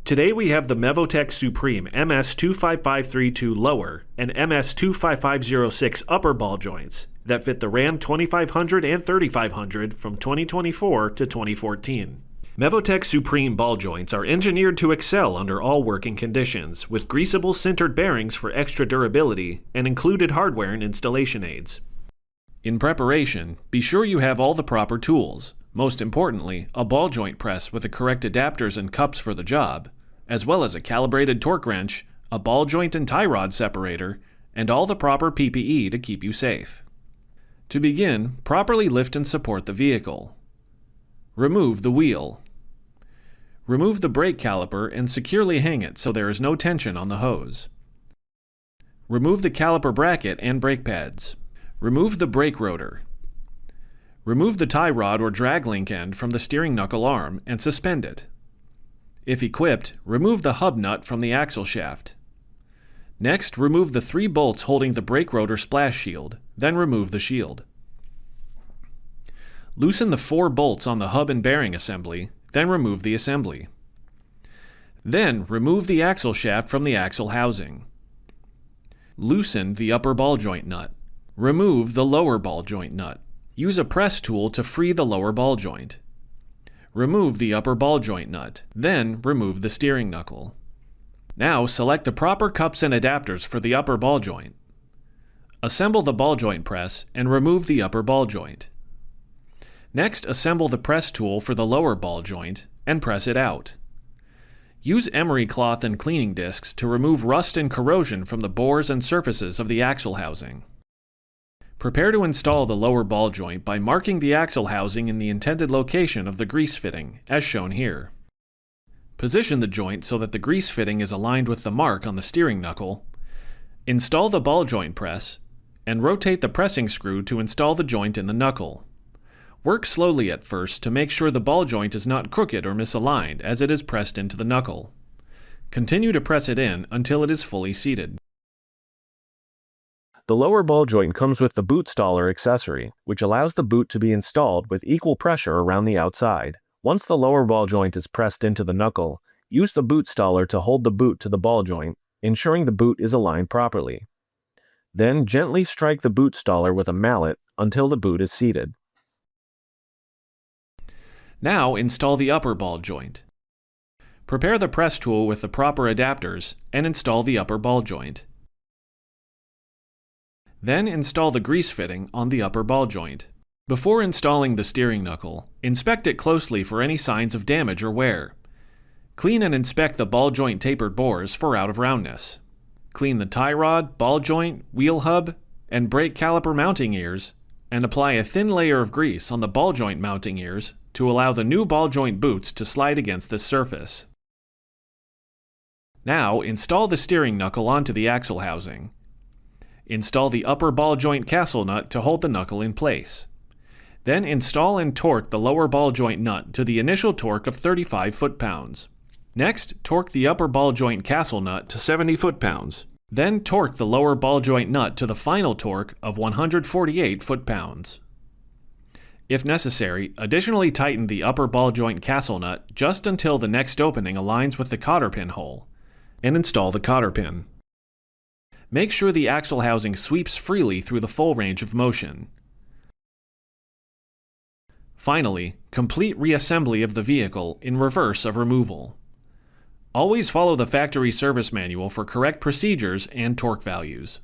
Today we have the Mevotech Supreme MS25532 lower and MS25506 upper ball joints that fit the Ram 2500 and 3500 from 2024 to 2014. Mevotech Supreme ball joints are engineered to excel under all working conditions, with greasable sintered bearings for extra durability and included hardware and installation aids. In preparation, be sure you have all the proper tools, most importantly, a ball joint press with the correct adapters and cups for the job, as well as a calibrated torque wrench, a ball joint and tie rod separator, and all the proper PPE to keep you safe. To begin, properly lift and support the vehicle. Remove the wheel. Remove the brake caliper and securely hang it so there is no tension on the hose. Remove the caliper bracket and brake pads. Remove the brake rotor. Remove the tie rod or drag link end from the steering knuckle arm and suspend it. If equipped, remove the hub nut from the axle shaft. Next, remove the 3 bolts holding the brake rotor splash shield, then remove the shield. Loosen the 4 bolts on the hub and bearing assembly, then remove the assembly. Then, remove the axle shaft from the axle housing. Loosen the upper ball joint nut. Remove the lower ball joint nut. Use a press tool to free the lower ball joint. Remove the upper ball joint nut, then remove the steering knuckle. Now select the proper cups and adapters for the upper ball joint. Assemble the ball joint press and remove the upper ball joint. Next, assemble the press tool for the lower ball joint and press it out. Use emery cloth and cleaning discs to remove rust and corrosion from the bores and surfaces of the axle housing. Prepare to install the lower ball joint by marking the axle housing in the intended location of the grease fitting, as shown here. Position the joint so that the grease fitting is aligned with the mark on the steering knuckle. Install the ball joint press, and rotate the pressing screw to install the joint in the knuckle. Work slowly at first to make sure the ball joint is not crooked or misaligned as it is pressed into the knuckle. Continue to press it in until it is fully seated. The lower ball joint comes with the Bootstaller accessory, which allows the boot to be installed with equal pressure around the outside. Once the lower ball joint is pressed into the knuckle, use the Bootstaller to hold the boot to the ball joint, ensuring the boot is aligned properly. Then gently strike the Bootstaller with a mallet until the boot is seated. Now install the upper ball joint. Prepare the press tool with the proper adapters and install the upper ball joint. Then install the grease fitting on the upper ball joint. Before installing the steering knuckle, inspect it closely for any signs of damage or wear. Clean and inspect the ball joint tapered bores for out of roundness. Clean the tie rod, ball joint, wheel hub, and brake caliper mounting ears, and apply a thin layer of grease on the ball joint mounting ears to allow the new ball joint boots to slide against this surface. Now install the steering knuckle onto the axle housing. Install the upper ball joint castle nut to hold the knuckle in place. Then install and torque the lower ball joint nut to the initial torque of 35 foot-pounds. Next, torque the upper ball joint castle nut to 70 foot-pounds. Then torque the lower ball joint nut to the final torque of 148 foot-pounds. If necessary, additionally tighten the upper ball joint castle nut just until the next opening aligns with the cotter pin hole, and install the cotter pin. Make sure the axle housing sweeps freely through the full range of motion. Finally, complete reassembly of the vehicle in reverse of removal. Always follow the factory service manual for correct procedures and torque values.